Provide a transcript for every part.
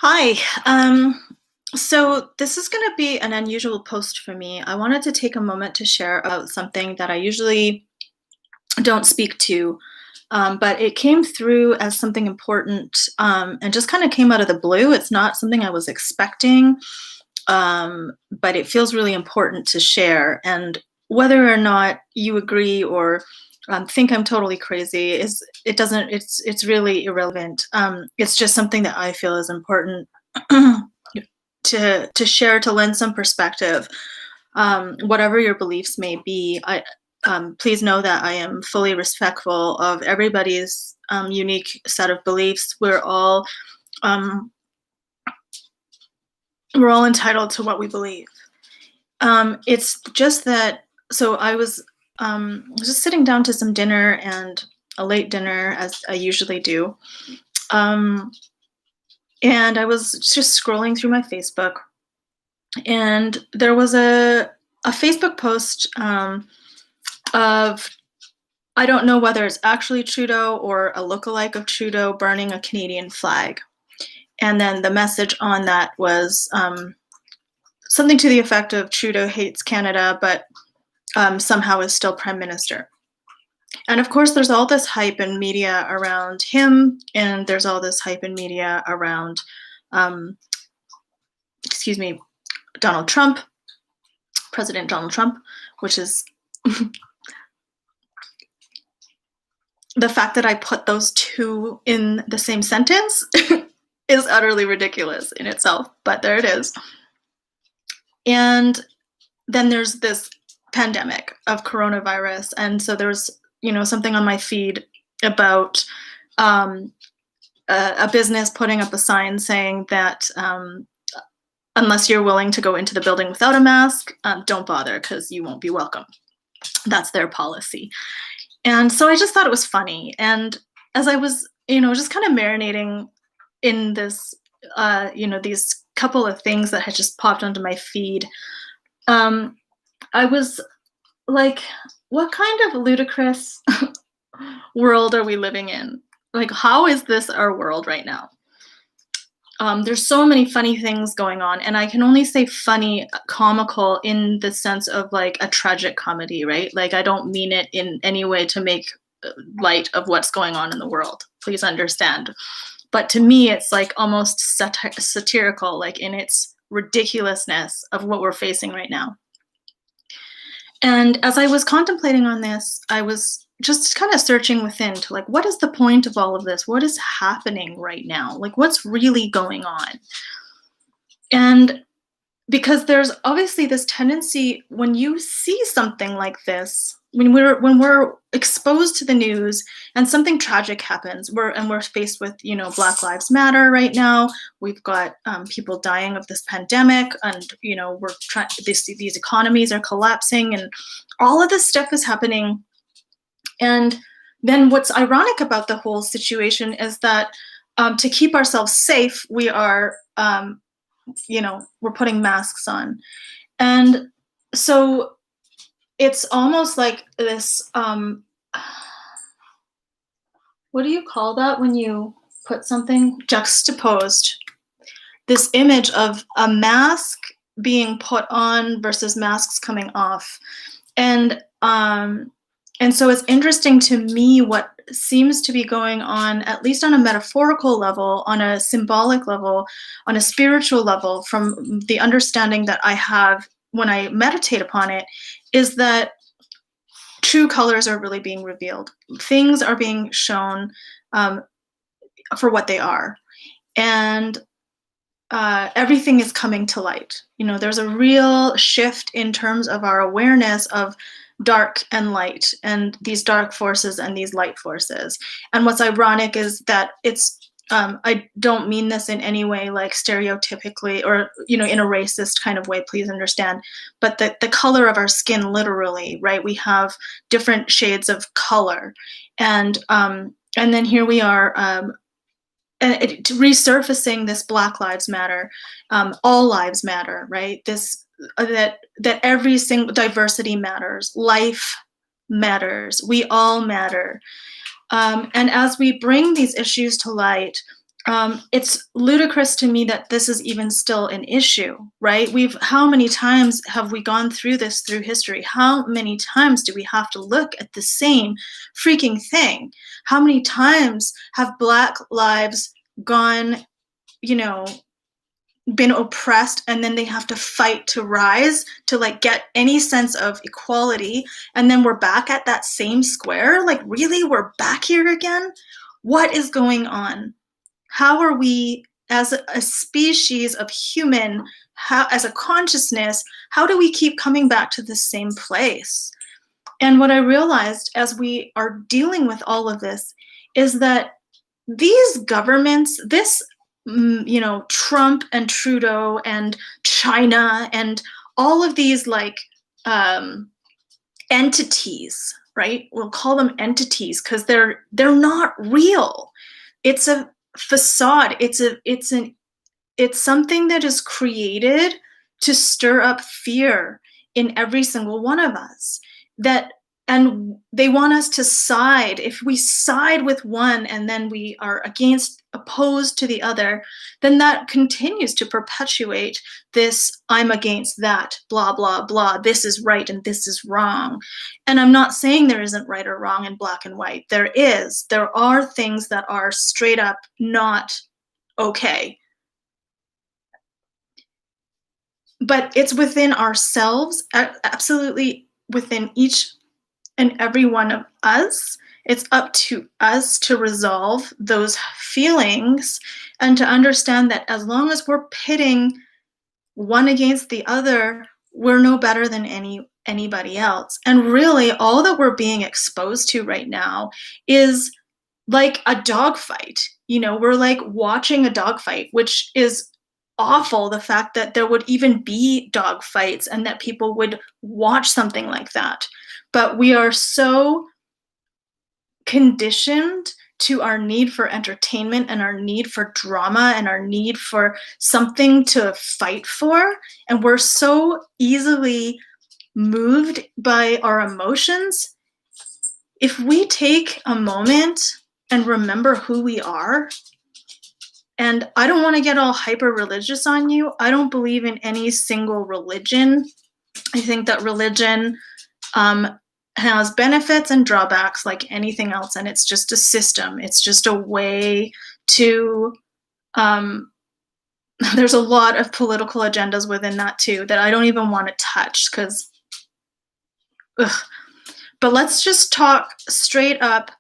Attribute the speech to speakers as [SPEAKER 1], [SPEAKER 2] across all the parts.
[SPEAKER 1] Hi. So this is going to be an unusual post for me. I wanted to take a moment to share about something that I usually don't speak to, but it came through as something important and just kind of came out of the blue. It's not something I was expecting, but it feels really important to share. And whether or not you agree or think I'm totally crazy is it doesn't it's really irrelevant. It's just something that I feel is important to share, to lend some perspective. Whatever your beliefs may be, I please know that I am fully respectful of everybody's unique set of beliefs. Um, we're all entitled to what we believe. It's just that. So I was just sitting down to some dinner, and a late dinner as I usually do. Um, and I was just scrolling through my Facebook, and there was a Facebook post of, I don't know whether it's actually Trudeau or a lookalike of Trudeau burning a Canadian flag. And then the message on that was something to the effect of Trudeau hates Canada, but somehow is still prime minister. And of course, there's all this hype in media around him, and there's all this hype in media around, um, excuse me, Donald Trump, President Donald Trump, which is the fact that I put those two in the same sentence is utterly ridiculous in itself, but there it is. And then there's this pandemic of coronavirus, and so there's something on my feed about a business putting up a sign saying that unless you're willing to go into the building without a mask, don't bother because you won't be welcome. That's their policy. And so I just thought it was funny. And as I was, just kind of marinating in this, these couple of things that had just popped onto my feed, I was like, what kind of ludicrous world are we living in? Like, how is this our world right now? There's so many funny things going on, and I can only say funny, comical in the sense of like a tragic comedy, right? Like, I don't mean it in any way to make light of what's going on in the world. Please understand. But to me, it's like almost satirical, like in its ridiculousness of what we're facing right now. And as I was contemplating on this, I was just kind of searching within to like, what is the point of all of this? What is happening right now? Like, what's really going on? And because there's obviously this tendency when you see something like this, when we're exposed to the news and something tragic happens, we're faced with Black Lives Matter right now. We've got people dying of this pandemic, and we're trying, these economies are collapsing, and all of this stuff is happening. And then what's ironic about the whole situation is that to keep ourselves safe, we are we're putting masks on. And so it's almost like this, what do you call that when you put something juxtaposed? This image of a mask being put on versus masks coming off. And so it's interesting to me what seems to be going on, at least on a metaphorical level, on a symbolic level, on a spiritual level, from the understanding that I have when I meditate upon it, is that true colors are really being revealed. Things are being shown for what they are. And everything is coming to light. There's a real shift in terms of our awareness of dark and light, and these dark forces and these light forces. And what's ironic is that it's I don't mean this in any way like stereotypically or in a racist kind of way, please understand, but the color of our skin, literally, right? We have different shades of color, and then here we are, resurfacing this Black Lives Matter, all lives matter, right? This that every single diversity matters, life matters, we all matter. And as we bring these issues to light, It's ludicrous to me that this is even still an issue, right? How many times have we gone through this through history? How many times do we have to look at the same freaking thing? How many times have Black lives gone, you know, been oppressed, and then they have to fight to rise to like get any sense of equality, and then we're back at that same square? Like, really? We're back here again? What is going on? How are we, as a species of human, as a consciousness, how do we keep coming back to the same place? And what I realized as we are dealing with all of this is that these governments, Trump and Trudeau and China and all of these entities, right? We'll call them entities because they're not real. It's a facade. It's something that is created to stir up fear in every single one of us. And they want us to side. If we side with one and then we are opposed to the other, then that continues to perpetuate this I'm against that, blah, blah, blah. This is right and this is wrong. And I'm not saying there isn't right or wrong in black and white. There is. There are things that are straight up not okay. But it's within ourselves, absolutely within each and every one of us. It's up to us to resolve those feelings and to understand that as long as we're pitting one against the other, we're no better than anybody else. And really, all that we're being exposed to right now is like a dogfight. We're like watching a dogfight, which is awful, the fact that there would even be dog fights and that people would watch something like that. But we are so conditioned to our need for entertainment and our need for drama and our need for something to fight for. And we're so easily moved by our emotions. If we take a moment and remember who we are, and I don't want to get all hyper religious on you. I don't believe in any single religion. I think that religion has benefits and drawbacks like anything else, and it's just a system. It's just a way to, there's a lot of political agendas within that too that I don't even want to touch because, but let's just talk straight up.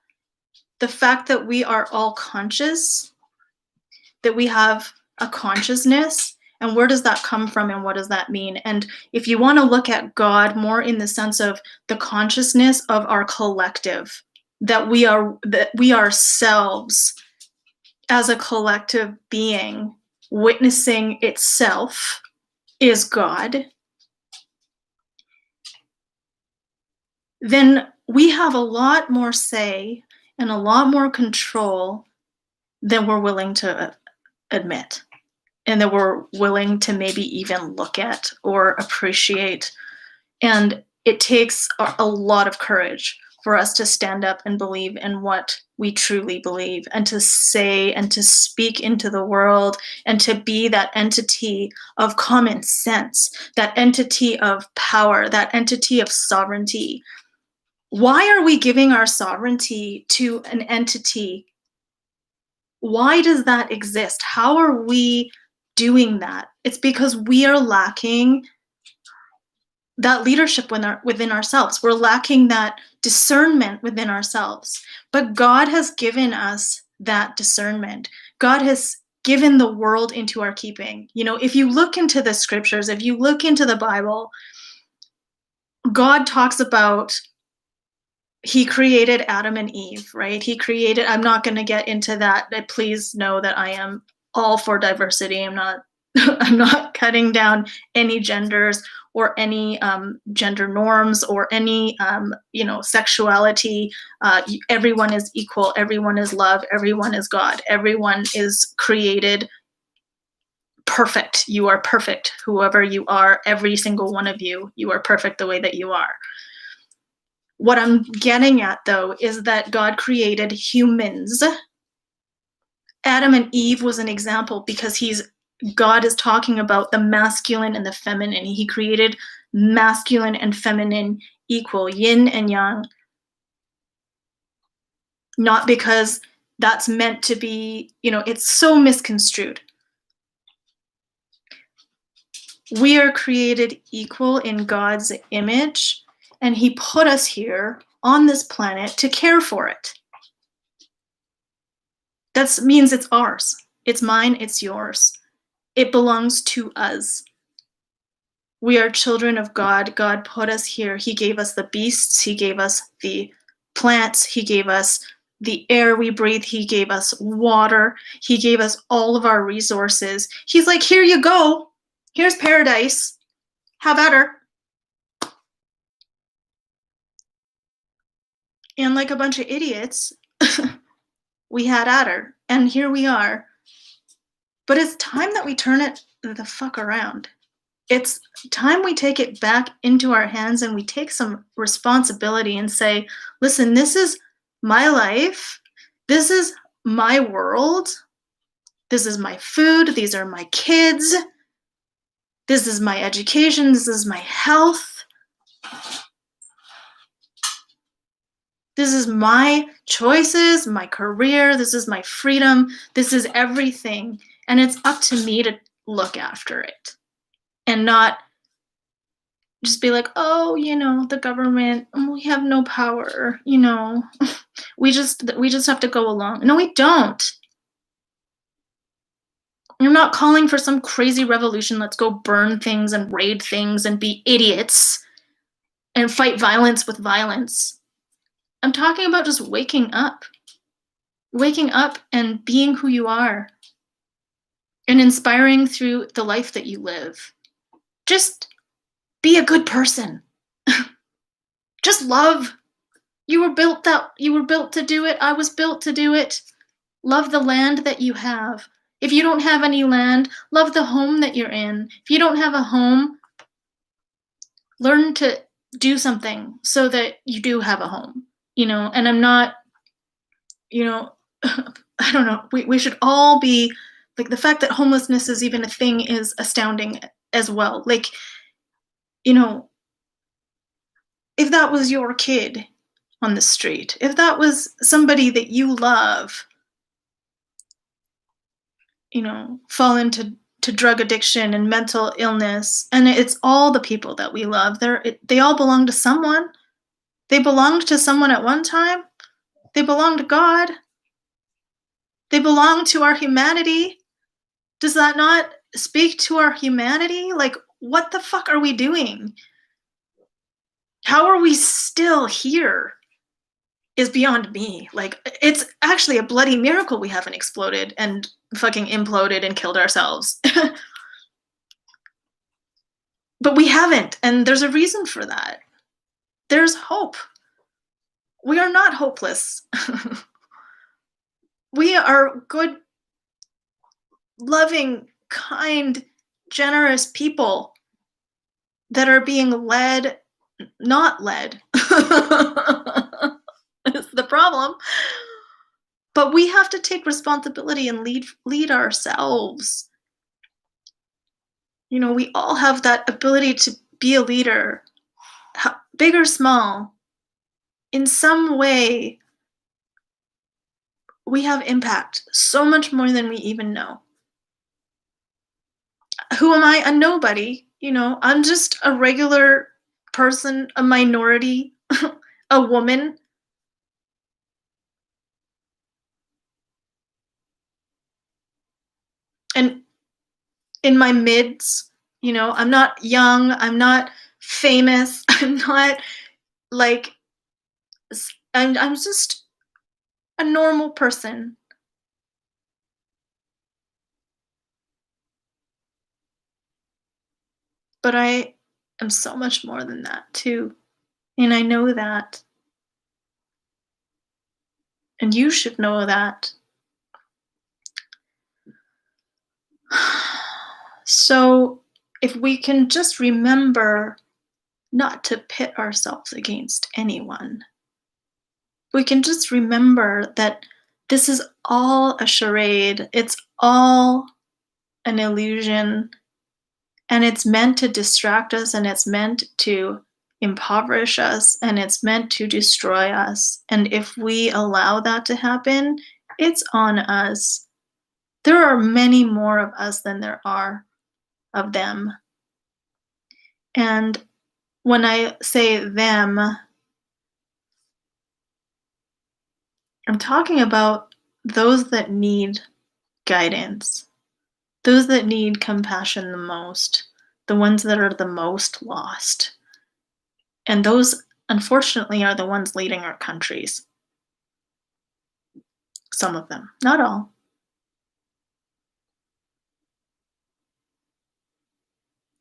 [SPEAKER 1] The fact that we are all conscious, that we have a consciousness, and where does that come from and what does that mean? And if you want to look at God more in the sense of the consciousness of our collective, that we ourselves as a collective being witnessing itself is God, then we have a lot more say and a lot more control than we're willing to admit, and that we're willing to maybe even look at or appreciate. And it takes a lot of courage for us to stand up and believe in what we truly believe, and to say and to speak into the world, and to be that entity of common sense, that entity of power, that entity of sovereignty. Why are we giving our sovereignty to an entity? Why does that exist? How are we doing that? It's because we are lacking that leadership within ourselves. We're lacking that discernment within ourselves. But God has given us that discernment. God has given the world into our keeping. If you look into the scriptures, if you look into the Bible, God talks about he created Adam and Eve, right? I'm not going to get into that. Please know that I am all for diversity. I'm not cutting down any genders or any gender norms or any, sexuality. Everyone is equal. Everyone is love. Everyone is God. Everyone is created perfect. You are perfect. Whoever you are, every single one of you, you are perfect the way that you are. What I'm getting at, though, is that God created humans, Adam and Eve was an example because God is talking about the masculine and the feminine. He created masculine and feminine equal, yin and yang, not because that's meant to be, it's so misconstrued. We are created equal in God's image, and He put us here on this planet to care for it. That means it's ours. It's mine, it's yours. It belongs to us. We are children of God. God put us here. He gave us the beasts. He gave us the plants. He gave us the air we breathe. He gave us water. He gave us all of our resources. He's like, here you go. Here's paradise. Have at her. And like a bunch of idiots, we had at her. And here we are. But it's time that we turn it the fuck around. It's time we take it back into our hands and we take some responsibility and say, listen, this is my life. This is my world. This is my food. These are my kids. This is my education. This is my health. This is my choices, my career. This is my freedom. This is everything. And it's up to me to look after it. And not just be like, oh, the government, we have no power, we just have to go along. No, we don't. I'm not calling for some crazy revolution. Let's go burn things and raid things and be idiots and fight violence with violence. I'm talking about just waking up and being who you are and inspiring through the life that you live. Just be a good person. Just love. You were built to do it. I was built to do it. Love the land that you have. If you don't have any land, love the home that you're in. If you don't have a home, learn to do something so that you do have a home. And I'm not, I don't know. We should all be like, the fact that homelessness is even a thing is astounding as well. Like, if that was your kid on the street, if that was somebody that you love, fall into drug addiction and mental illness, and it's all the people that we love. They all belong to someone. They belonged to someone at one time. They belong to God. They belong to our humanity. Does that not speak to our humanity? Like, what the fuck are we doing? How are we still here is beyond me. Like, it's actually a bloody miracle we haven't exploded and fucking imploded and killed ourselves. But we haven't, and there's a reason for that. There's hope. We are not hopeless. We are good, loving, kind, generous people that are being not led. It's the problem. But we have to take responsibility and lead ourselves. We all have that ability to be a leader, big or small. In some way, we have impact so much more than we even know. Who am I? A nobody. I'm just a regular person, a minority, a woman. And in my mids, I'm not young, I'm not famous, I'm not like, I'm just a normal person. But I am so much more than that too. And I know that. And you should know that. So if we can just remember not to pit ourselves against anyone, we can just remember that This is all a charade. It's all an illusion, and it's meant to distract us, and it's meant to impoverish us, and it's meant to destroy us. And if we allow that to happen, it's on us. There are many more of us than there are of them. And when I say them, I'm talking about those that need guidance, those that need compassion the most, the ones that are the most lost. And those, unfortunately, are the ones leading our countries. Some of them, not all.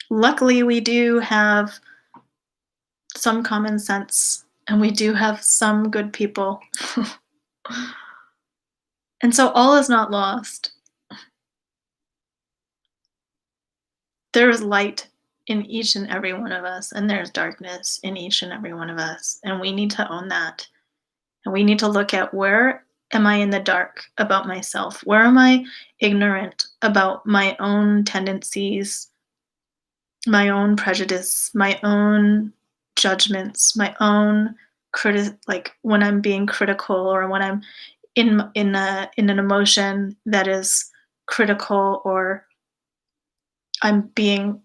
[SPEAKER 1] Luckily, we do have some common sense and we do have some good people. And so all is not lost. There is light in each and every one of us, and there's darkness in each and every one of us. And we need to own that. And we need to look at, where am I in the dark about myself? Where am I ignorant about my own tendencies, my own prejudice, my own judgments, my own like when I'm being critical, or when I'm in an emotion that is critical, or I'm being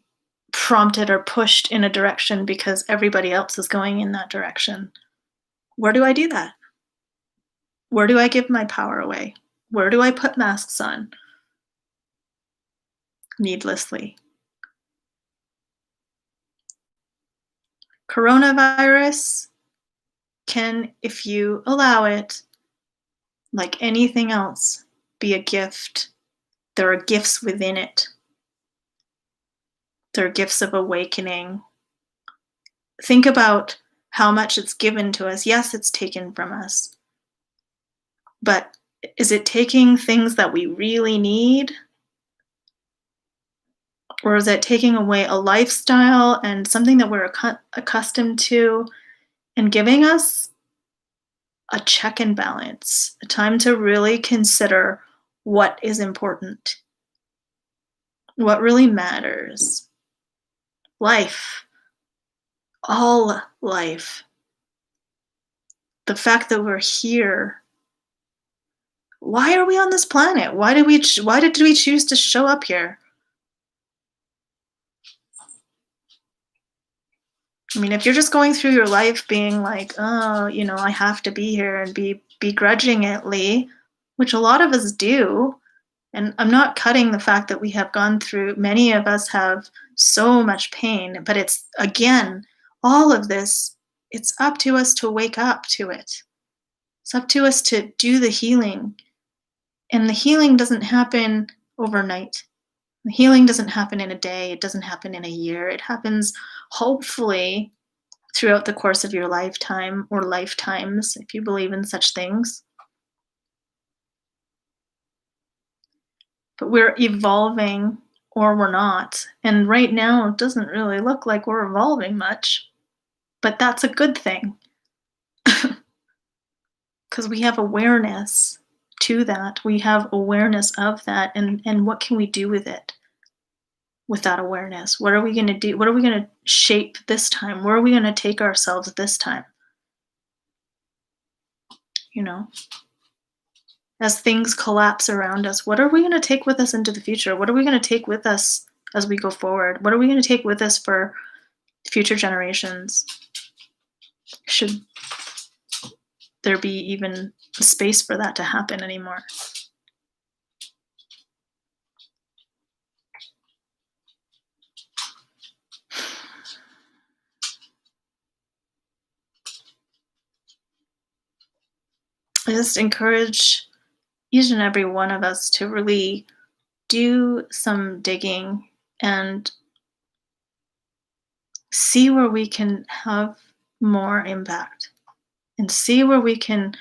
[SPEAKER 1] prompted or pushed in a direction because everybody else is going in that direction. Where do I do that? Where do I give my power away? Where do I put masks on? Needlessly. Coronavirus can, if you allow it, like anything else, be a gift. There are gifts within it. There are gifts of awakening. Think about how much it's given to us. Yes, it's taken from us. But is it taking things that we really need? Or is it taking away a lifestyle and something that we're accustomed to, and giving us a check and balance, a time to really consider what is important, what really matters? Life, all life. The fact that we're here. Why are we on this planet? Why did we choose to show up here? I mean, if you're just going through your life being like, oh, I have to be here, and be begrudgingly, which a lot of us do, and I'm not cutting the fact that we have gone through, many of us have so much pain, but it's, again, all of this, it's up to us to wake up to it. It's up to us to do the healing. And the healing doesn't happen overnight. The healing doesn't happen in a day. It doesn't happen in a year. It happens, hopefully, throughout the course of your lifetime, or lifetimes, if you believe in such things. But we're evolving, or we're not. And right now, it doesn't really look like we're evolving much. But that's a good thing. Because we have awareness to that. We have awareness of that. And what can we do with it? With that awareness, what are we going to do? What are we going to shape this time? Where are we going to take ourselves this time? As things collapse around us, what are we going to take with us into the future? What are we going to take with us as we go forward? What are we going to take with us for future generations? Should there be even space for that to happen anymore? I just encourage each and every one of us to really do some digging and see where we can have more impact, and see where we can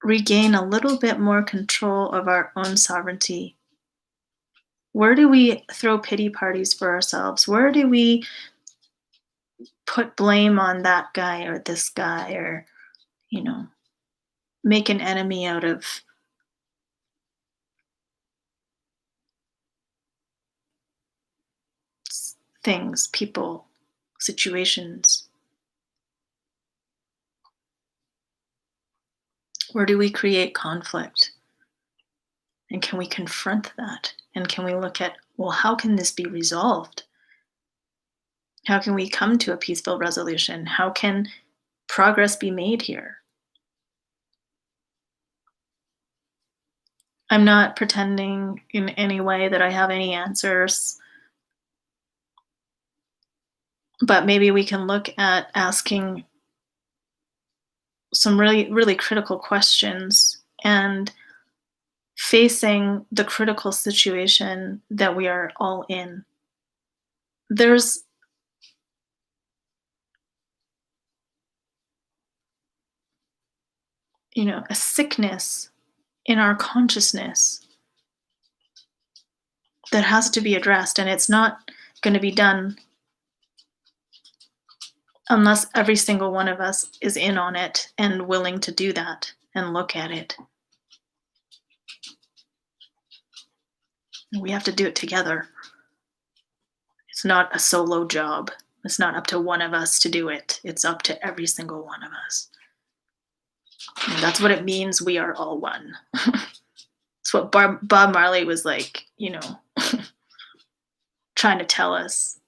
[SPEAKER 1] regain a little bit more control of our own sovereignty. Where do we throw pity parties for ourselves? Where do we put blame on that guy or this guy, or, make an enemy out of things, people, situations? Where do we create conflict? And can we confront that? And can we look at, well, how can this be resolved? How can we come to a peaceful resolution? How can progress be made here? I'm not pretending in any way that I have any answers, but maybe we can look at asking some really, really critical questions and facing the critical situation that we are all in. There's, a sickness in our consciousness that has to be addressed, and it's not going to be done unless every single one of us is in on it and willing to do that and look at it. We have to do it together. It's not a solo job. It's not up to one of us to do it. It's up to every single one of us. And that's what it means we are all one. It's what Bob Marley was like, trying to tell us.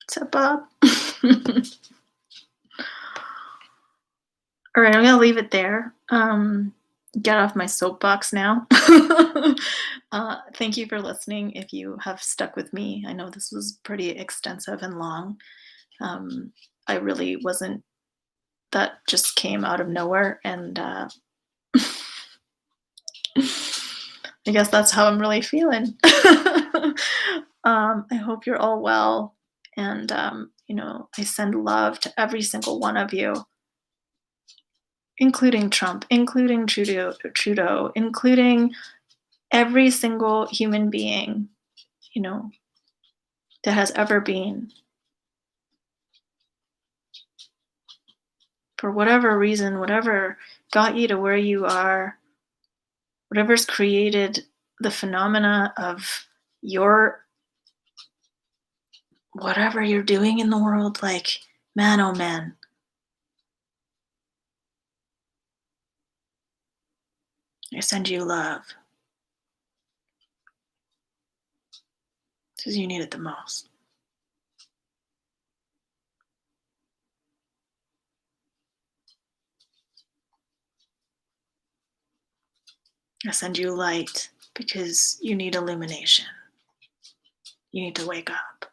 [SPEAKER 1] What's up, Bob? All right, I'm going to leave it there. Get off my soapbox now. Thank you for listening. If you have stuck with me, I know this was pretty extensive and long. I really wasn't, that just came out of nowhere. And I guess that's how I'm really feeling. I hope you're all well. And, I send love to every single one of you, including Trump, including Trudeau, including every single human being, that has ever been. For whatever reason, whatever got you to where you are, whatever's created the phenomena of your whatever you're doing in the world, like, man, oh man. I send you love. Because you need it the most. I send you light because you need illumination. You need to wake up.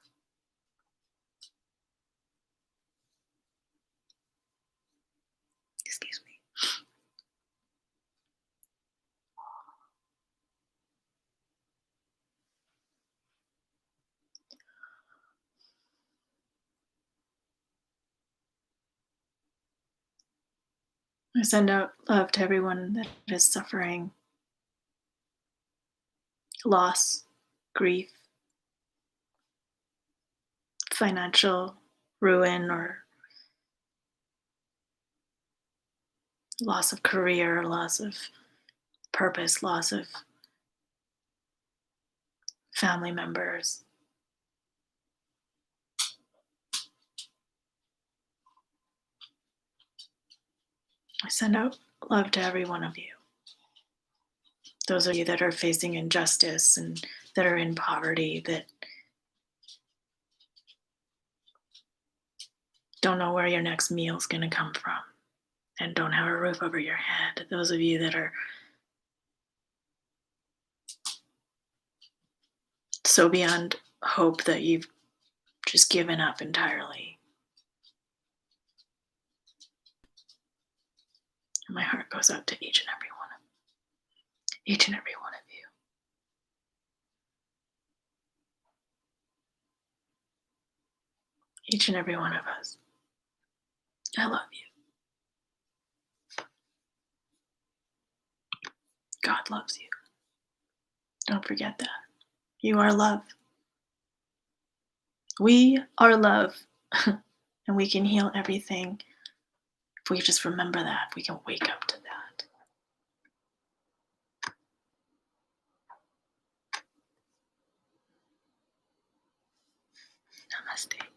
[SPEAKER 1] Excuse me. I send out love to everyone that is suffering loss, grief, financial ruin, or loss of career, loss of purpose, loss of family members. I send out love to every one of you. Those of you that are facing injustice and that are in poverty, that don't know where your next meal is going to come from and don't have a roof over your head. Those of you that are so beyond hope that you've just given up entirely. And my heart goes out to each and every one of you. Each and every one of you. Each and every one of us. I love you. God loves you. Don't forget that. You are love. We are love. And we can heal everything if we just remember that. We can wake up to that. Namaste.